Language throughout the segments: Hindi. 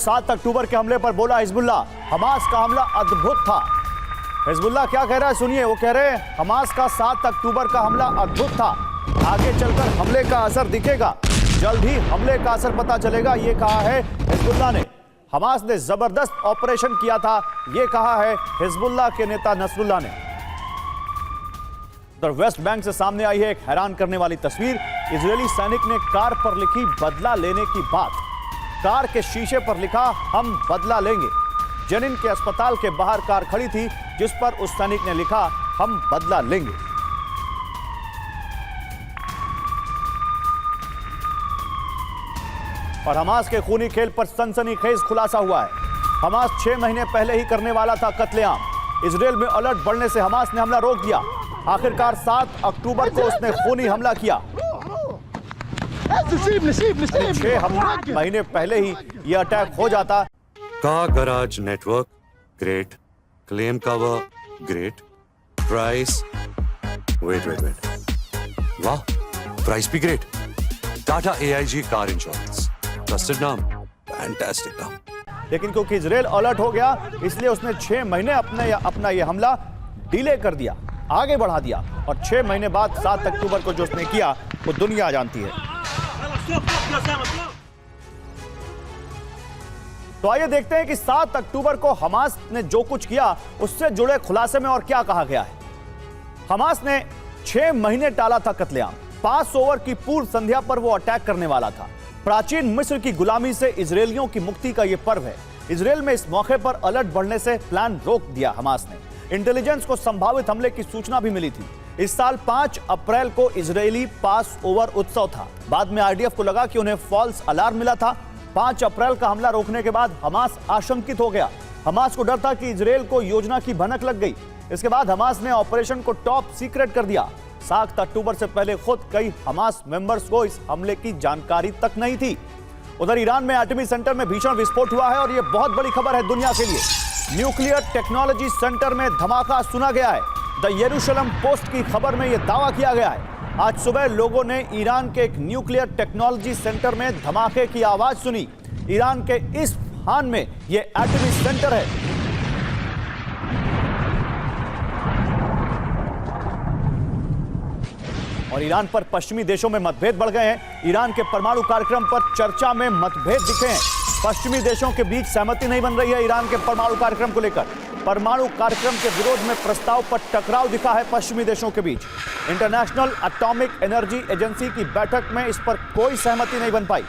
7 अक्टूबर के हमले पर बोला हिजबुल्लाह, हमास का हमला अद्भुत था। हिजबुल्लाह क्या कह रहा है सुनिए। वो कह रहे हैं हमास का 7 अक्टूबर का हमला अद्भुत था, आगे चलकर हमले का असर दिखेगा, जल्द ही हमले का असर पता चलेगा, ये कहा है हिजबुल्लाह ने। हमास ने जबरदस्त ऑपरेशन किया था, ये कहा है हिजबुल्लाह के नेता नसरुल्लाह ने। उधर वेस्ट बैंक से सामने आई है एक हैरान करने वाली तस्वीर। इजरायली सैनिक ने कार पर लिखी बदला लेने की बात। कार के शीशे पर लिखा हम बदला लेंगे। जनिन के अस्पताल के बाहर कार खड़ी थी जिस पर उस सैनिक ने लिखा हम बदला लेंगे। और हमास के खूनी खेल पर सनसनीखेज खुलासा हुआ है। हमास 6 महीने पहले ही करने वाला था कत्लेआम। इजरायल में अलर्ट बढ़ने से हमास ने हमला रोक दिया। आखिरकार 7 अक्टूबर को उसने खूनी हमला किया। 6 महीने पहले ही यह अटैक हो जाता। Car garage network great, claim cover great, price wait wow, price भी great. Tata AIG car insurance, trusted नाम, फैंटास्टिक नाम। लेकिन क्योंकि इजरायल अलर्ट हो गया इसलिए उसने 6 महीने अपना यह हमला डिले कर दिया, आगे बढ़ा दिया। और 6 महीने बाद 7 अक्टूबर को जो उसने किया वो दुनिया जानती है। तो आइए देखते हैं कि 7 अक्टूबर को हमास ने जो कुछ किया उससे जुड़े खुलासे में और क्या कहा गया है। हमास ने 6 महीने टाला था कत्लेआम। 5 ओवर की पूर्व संध्या पर वो अटैक करने वाला था। प्राचीन मिस्र की गुलामी से इजरायलियों की मुक्ति का यह पर्व है। इजरायल में इस मौके पर अलर्ट बढ़ने से प्लान रोक दिया हमास ने। इंटेलिजेंस को संभावित हमले की सूचना भी मिली थी। इस साल 5 अप्रैल को इजरायली पास ओवर उत्सव था। बाद में IDF को लगा कि उन्हें फॉल्स अलार्म मिला था। 5 अप्रैल का हमला रोकने के बाद हमास आशंकित हो गया। हमास को डर था कि इजरायल को योजना की भनक लग गई। इसके बाद हमास ने ऑपरेशन को टॉप सीक्रेट कर दिया। 7 अक्टूबर से पहले खुद कई हमास मेंबर्स को इस हमले की जानकारी तक नहीं थी। उधर ईरान में एटमी सेंटर में भीषण विस्फोट हुआ है और यह बहुत बड़ी खबर है दुनिया के लिए। न्यूक्लियर टेक्नोलॉजी सेंटर में धमाका सुना गया है। द यरूशलम पोस्ट की खबर में यह दावा किया गया है। आज सुबह लोगों ने ईरान के एक न्यूक्लियर टेक्नोलॉजी सेंटर में धमाके की आवाज सुनी। ईरान के इस्फहान में यह एटमी सेंटर है। और ईरान पर पश्चिमी देशों में मतभेद बढ़ गए हैं। ईरान के परमाणु कार्यक्रम पर चर्चा में मतभेद दिखे हैं। पश्चिमी देशों के बीच सहमति नहीं बन रही है ईरान के परमाणु कार्यक्रम को लेकर। परमाणु कार्यक्रम के विरोध में प्रस्ताव पर टकराव दिखा है पश्चिमी देशों के बीच। इंटरनेशनल एटॉमिक एनर्जी एजेंसी की बैठक में इस पर कोई सहमति नहीं बन पाई।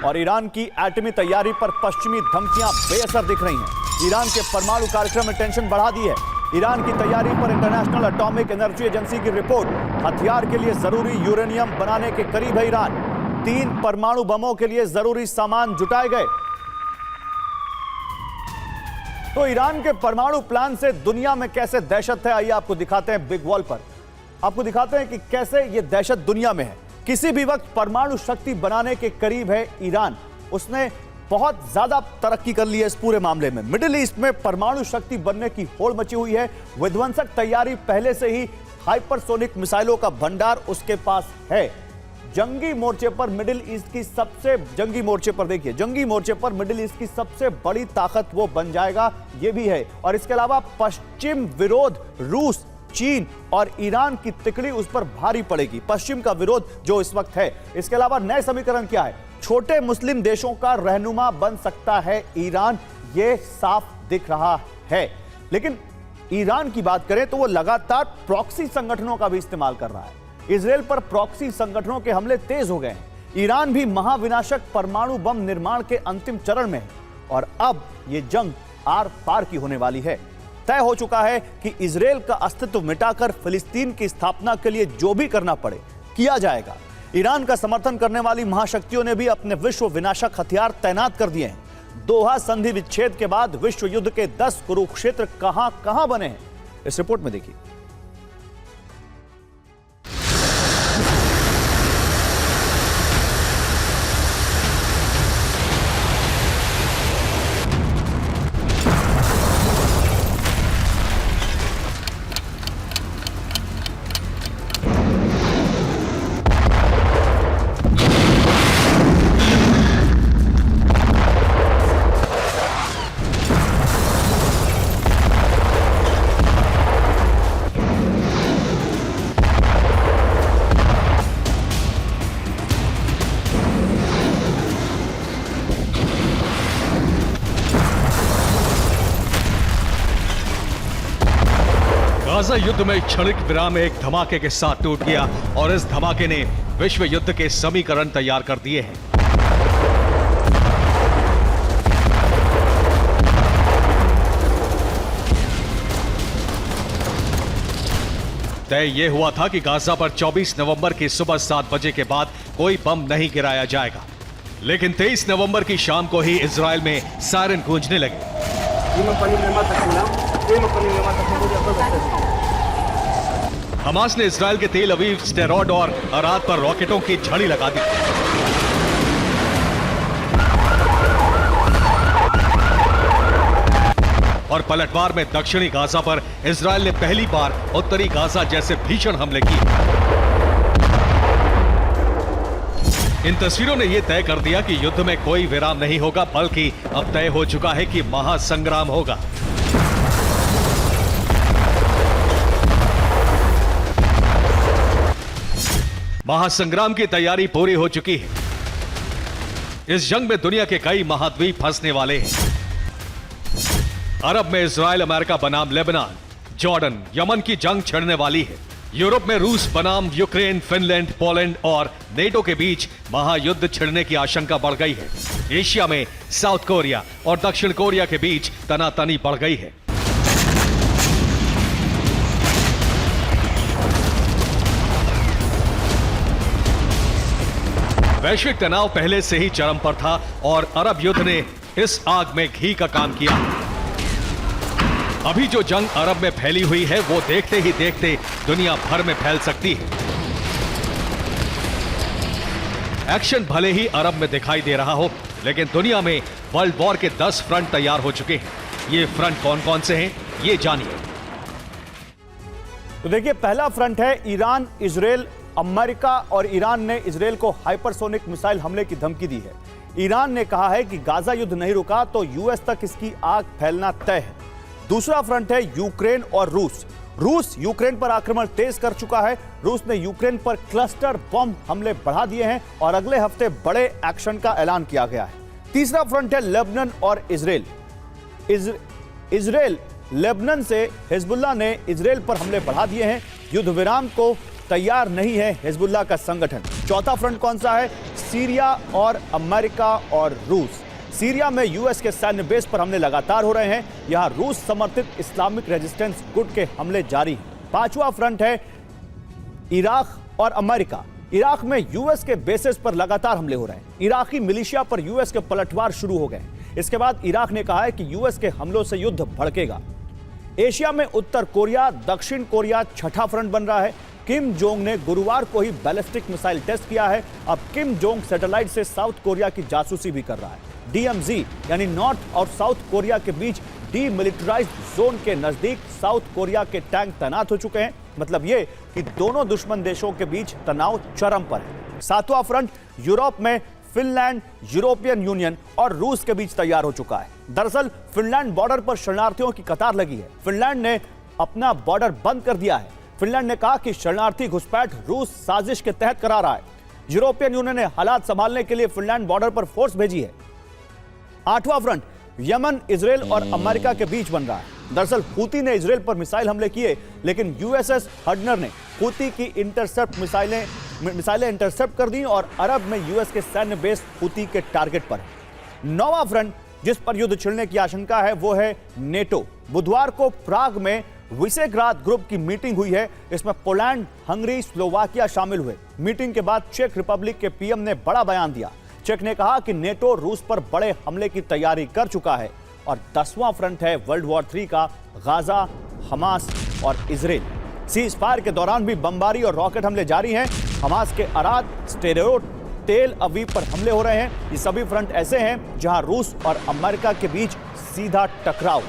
और ईरान की एटमी तैयारी पर पश्चिमी धमकियां बेअसर दिख रही हैं। ईरान के परमाणु कार्यक्रम में टेंशन बढ़ा दी है। ईरान की तैयारी पर इंटरनेशनल एटॉमिक एनर्जी एजेंसी की रिपोर्ट। हथियार के लिए जरूरी यूरेनियम बनाने के करीब है ईरान। 3 परमाणु बमों के लिए जरूरी सामान जुटाए गए। तो ईरान के परमाणु प्लान से दुनिया में कैसे दहशत है, आइए आपको दिखाते हैं बिग वॉल पर। आपको दिखाते हैं कि कैसे यह दहशत दुनिया में है। किसी भी वक्त परमाणु शक्ति बनाने के करीब है ईरान। उसने बहुत ज्यादा तरक्की कर ली है इस पूरे मामले में। मिडिल ईस्ट में परमाणु शक्ति बनने की होड़ मची हुई है। विध्वंसक तैयारी पहले से ही, हाइपरसोनिक मिसाइलों का भंडार उसके पास है। जंगी मोर्चे पर मिडिल ईस्ट की सबसे जंगी मोर्चे पर देखिए, जंगी मोर्चे पर मिडिल ईस्ट की सबसे बड़ी ताकत वो बन जाएगा, ये भी है। और इसके अलावा पश्चिम विरोध, रूस, चीन और ईरान की तिकड़ी उस पर भारी पड़ेगी। पश्चिम का विरोध जो इस वक्त है। इसके अलावा नए समीकरण क्या है? छोटे मुस्लिम देशों का रहनुमा बन सकता है ईरान, ये साफ दिख रहा है। लेकिन ईरान की बात करें तो वो लगातार प्रॉक्सी संगठनों का भी इस्तेमाल कर रहा है। इजरायल पर प्रॉक्सी संगठनों के हमले तेज हो गए हैं। ईरान भी महाविनाशक परमाणु बम निर्माण के अंतिम चरण में है और अब यह जंग आर पार की होने वाली है। तय हो चुका है कि इजरायल का अस्तित्व मिटाकर फिलिस्तीन की स्थापना के लिए जो भी करना पड़े किया जाएगा। ईरान का समर्थन करने वाली महाशक्तियों ने भी अपने विश्व विनाशक हथियार तैनात कर दिए हैं। दोहा संधि विच्छेद के बाद विश्व युद्ध के 10 कुरुक्षेत्र कहां कहां बने हैं, इस रिपोर्ट में देखिए। गाजा युद्ध में क्षणिक विराम एक धमाके के साथ टूट गया और इस धमाके ने विश्व युद्ध के समीकरण तैयार कर दिए हैं। तय यह हुआ था कि गाजा पर 24 नवंबर की सुबह 7 बजे के बाद कोई बम नहीं गिराया जाएगा, लेकिन 23 नवंबर की शाम को ही इजराइल में सायरन गूंजने लगे। हमास ने इजराइल के तेल अवीव, स्टेरॉड और अराद पर रॉकेटों की झड़ी लगा दी। और पलटवार में दक्षिणी गाजा पर इजराइल ने पहली बार उत्तरी गाजा जैसे भीषण हमले किए। इन तस्वीरों ने यह तय कर दिया कि युद्ध में कोई विराम नहीं होगा, बल्कि अब तय हो चुका है कि महासंग्राम होगा। महासंग्राम की तैयारी पूरी हो चुकी है। इस जंग में दुनिया के कई महाद्वीप फंसने वाले हैं। अरब में इजराइल अमेरिका बनाम लेबनान, जॉर्डन, यमन की जंग छिड़ने वाली है। यूरोप में रूस बनाम यूक्रेन, फिनलैंड, पोलैंड और नेटो के बीच महायुद्ध छिड़ने की आशंका बढ़ गई है। एशिया में साउथ कोरिया और दक्षिण कोरिया के बीच तनातनी बढ़ गई है। वैश्विक तनाव पहले से ही चरम पर था और अरब युद्ध ने इस आग में घी का काम किया। अभी जो जंग अरब में फैली हुई है वो देखते ही देखते दुनिया भर में फैल सकती है। एक्शन भले ही अरब में दिखाई दे रहा हो, लेकिन दुनिया में वर्ल्ड वॉर के 10 फ्रंट तैयार हो चुके हैं। ये फ्रंट कौन कौन से हैं, ये जानिए। तो देखिए, पहला फ्रंट है ईरान, इजराइल, अमेरिका और ईरान ने इजराइल को हाइपरसोनिक मिसाइल हमले की धमकी दी है। ईरान ने कहा है कि गाजा युद्ध नहीं रुका तो यूएस तक इसकी आग फैलना तय है। दूसरा फ्रंट है यूक्रेन और रूस। रूस यूक्रेन पर आक्रमण तेज कर चुका है। रूस ने यूक्रेन पर क्लस्टर बम हमले बढ़ा दिए हैं और अगले हफ्ते बड़े एक्शन का ऐलान किया गया है। तीसरा फ्रंट है लेबनान और इजराइल। इजराइल लेबनान से हिजबुल्लाह ने इजराइल पर हमले बढ़ा दिए हैं। युद्ध विराम को तैयार नहीं है हिजबुल्लाह का संगठन। चौथा फ्रंट कौन सा है? सीरिया और अमेरिका और रूस। सीरिया में यूएस के सैन्य बेस पर हमले लगातार हो रहे हैं। यहां रूस समर्थित इस्लामिक रेजिस्टेंस गुट के हमले जारी हैं। पांचवा फ्रंट है इराक और अमेरिका। इराक में यूएस के बेसेस पर लगातार हमले हो रहे हैं। इराकी मिलिशिया पर यूएस के पलटवार शुरू हो गए। इसके बाद इराक ने कहा है कि यूएस के हमलों से युद्ध भड़केगा। एशिया में उत्तर कोरिया, दक्षिण कोरिया छठा फ्रंट बन रहा है। किम जोंग ने गुरुवार को ही बैलिस्टिक मिसाइल टेस्ट किया है। अब किम जोंग सैटेलाइट से साउथ कोरिया की जासूसी भी कर रहा है। DMZ यानी नॉर्थ और साउथ कोरिया के बीच डीमिलिटराइज्ड जोन के नजदीक साउथ कोरिया के टैंक तैनात हो चुके हैं। मतलब ये कि दोनों दुश्मन देशों के बीच तनाव चरम पर है। सातवां फ्रंट यूरोप में फिनलैंड, यूरोपियन यूनियन और रूस के बीच तैयार हो चुका है। दरअसल फिनलैंड बॉर्डर पर शरणार्थियों की कतार लगी है। फिनलैंड ने अपना बॉर्डर बंद कर दिया है। फिनलैंड ने कहा कि शरणार्थी घुसपैठ रूस साजिश के तहत करा रहा है। यूरोपियन यूनियन ने हालात संभालने के लिए फिनलैंड बॉर्डर पर फोर्स भेजी है। आठवां फ्रंट यमन, इजराइल और अमेरिका के बीच बन रहा है। दरअसल हूती ने इजराइल पर मिसाइल हमले किए, लेकिन यूएसएस हडनर ने हूती की इंटरसेप्ट मिसाइलें इंटरसेप्ट कर दी और अरब में यूएस के सैन्य बेस हूती के टारगेट पर है। नौवां फ्रंट जिस पर युद्ध छिड़ने की आशंका है वो है नेटो। बुधवार को प्राग में विसेग्राद ग्रुप की मीटिंग हुई है। इसमें पोलैंड, हंगरी, स्लोवाकिया शामिल हुए। मीटिंग के बाद चेक रिपब्लिक के पीएम ने बड़ा बयान दिया। चेक ने कहा कि नेटो रूस पर बड़े हमले की तैयारी कर चुका है। और 10वां फ्रंट है वर्ल्ड वॉर 3 का, गाजा, हमास और इजराइल। सीज फायर के दौरान भी बमबारी और रॉकेट हमले जारी हैं। हमास के अराद, स्टेरॉड, तेल अवीव पर हमले हो रहे हैं। ये सभी फ्रंट ऐसे हैं जहां रूस और अमेरिका के बीच सीधा टकराव।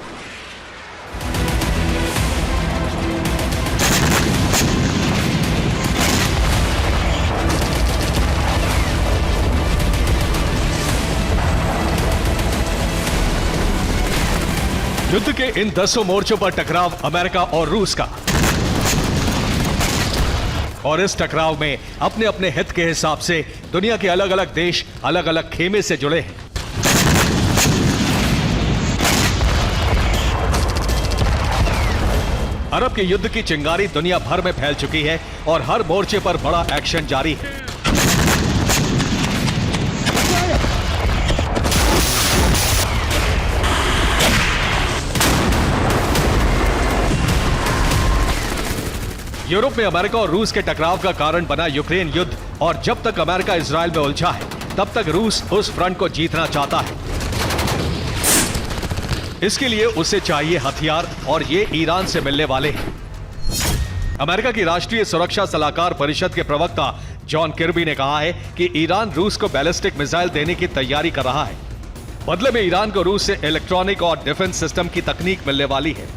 युद्ध के इन 10 मोर्चों पर टकराव अमेरिका और रूस का, और इस टकराव में अपने अपने हित के हिसाब से दुनिया के अलग अलग देश अलग अलग खेमे से जुड़े हैं। अरब के युद्ध की चिंगारी दुनिया भर में फैल चुकी है और हर मोर्चे पर बड़ा एक्शन जारी है। यूरोप में अमेरिका और रूस के टकराव का कारण बना यूक्रेन युद्ध, और जब तक अमेरिका इजराइल में उलझा है तब तक रूस उस फ्रंट को जीतना चाहता है। इसके लिए उसे चाहिए हथियार, और ये ईरान से मिलने वाले हैं। अमेरिका की राष्ट्रीय सुरक्षा सलाहकार परिषद के प्रवक्ता जॉन किर्बी ने कहा है कि ईरान रूस को बैलिस्टिक मिसाइल देने की तैयारी कर रहा है। बदले में ईरान को रूस से इलेक्ट्रॉनिक और डिफेंस सिस्टम की तकनीक मिलने वाली है।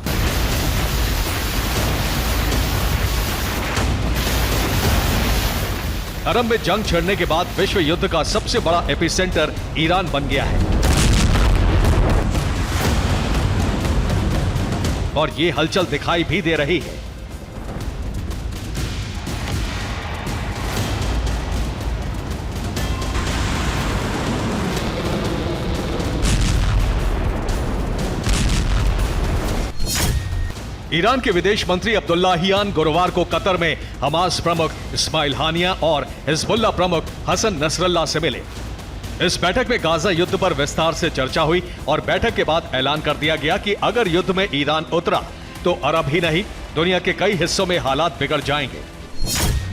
अरब में जंग छिड़ने के बाद विश्व युद्ध का सबसे बड़ा एपिसेंटर ईरान बन गया है, और ये हलचल दिखाई भी दे रही है। ईरान के विदेश मंत्री अब्दुल्लाहियान गुरुवार को कतर में हमास प्रमुख इस्माइल हानिया और हिजबुल्लाह प्रमुख हसन नसरल्लाह से मिले। इस बैठक में गाजा युद्ध पर विस्तार से चर्चा हुई और बैठक के बाद ऐलान कर दिया गया कि अगर युद्ध में ईरान उतरा तो अरब ही नहीं, दुनिया के कई हिस्सों में हालात बिगड़ जाएंगे।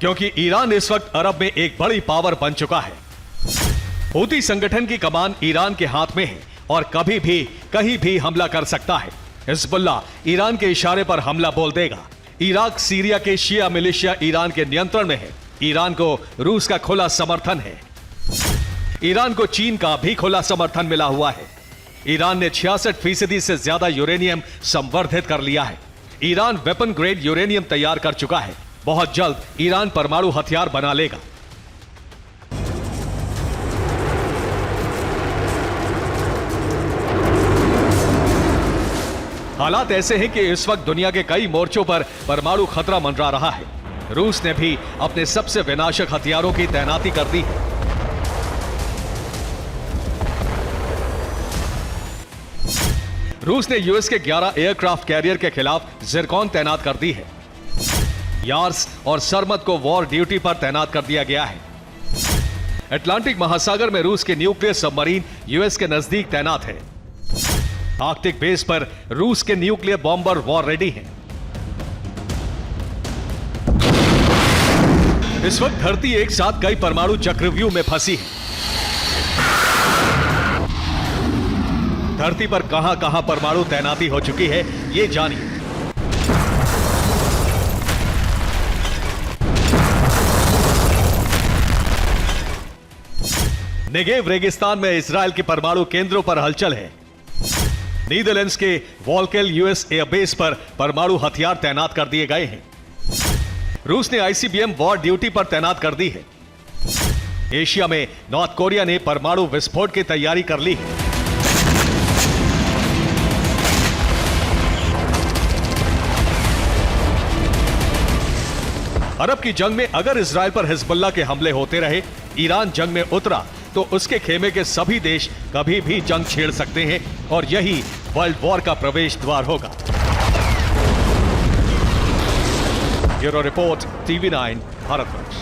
क्योंकि ईरान इस वक्त अरब में एक बड़ी पावर बन चुका है। हूती संगठन की कमान ईरान के हाथ में है और कभी भी कहीं भी हमला कर सकता है। हिजबुल्लाह ईरान के इशारे पर हमला बोल देगा। इराक सीरिया के शिया मिलिशिया ईरान के नियंत्रण में है। ईरान को रूस का खुला समर्थन है। ईरान को चीन का भी खुला समर्थन मिला हुआ है। ईरान ने 66% से ज्यादा यूरेनियम संवर्धित कर लिया है। ईरान वेपन ग्रेड यूरेनियम तैयार कर चुका है। बहुत जल्द ईरान परमाणु हथियार बना लेगा। हालात ऐसे हैं कि इस वक्त दुनिया के कई मोर्चों पर परमाणु खतरा मंडरा रहा है। रूस ने भी अपने सबसे विनाशक हथियारों की तैनाती कर दी है। रूस ने यूएस के 11 एयरक्राफ्ट कैरियर के खिलाफ जिरकॉन तैनात कर दी है। यार्स और सरमद को वॉर ड्यूटी पर तैनात कर दिया गया है। अटलांटिक महासागर में रूस के न्यूक्लियर सबमरीन यूएस के नजदीक तैनात है। आर्कटिक बेस पर रूस के न्यूक्लियर बॉम्बर वॉर रेडी हैं। इस वक्त धरती एक साथ कई परमाणु चक्रव्यूह में फंसी है। धरती पर कहां कहां परमाणु तैनाती हो चुकी है, ये जानिए। नेगेव रेगिस्तान में इजराइल के परमाणु केंद्रों पर हलचल है। नीदरलैंड्स के वॉल्केल यूएस एयरबेस पर परमाणु हथियार तैनात कर दिए गए हैं। रूस ने आईसीबीएम वॉर ड्यूटी पर तैनात कर दी है। एशिया में नॉर्थ कोरिया ने परमाणु विस्फोट की तैयारी कर ली है। अरब की जंग में अगर इजराइल पर हिजबुल्लाह के हमले होते रहे, ईरान जंग में उतरा, तो उसके खेमे के सभी देश कभी भी जंग छेड़ सकते हैं और यही वर्ल्ड वॉर का प्रवेश द्वार होगा। Bureau report, TV9 Bharatvarsh.